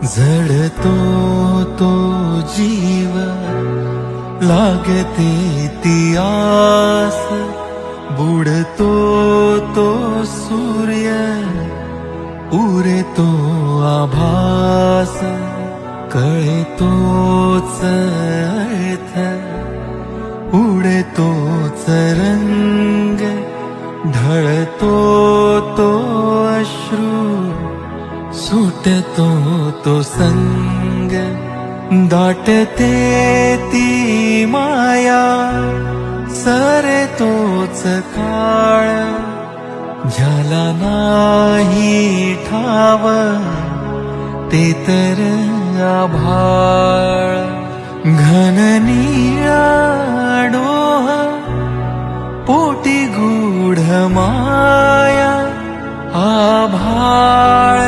झडतो तो जीव लागते ती आस, बुडतो तो सूर्य उरेतो आभास, कळतोच अर्थ उडतोच रंग, ढळतो तो अश्रू सुटतो तो संग, दाटते ती माया सरतोच काळ, ज्याला नाही ठाव ते तर आभाळ, घन निळा डोह पोटी गूढ माया, आभाळ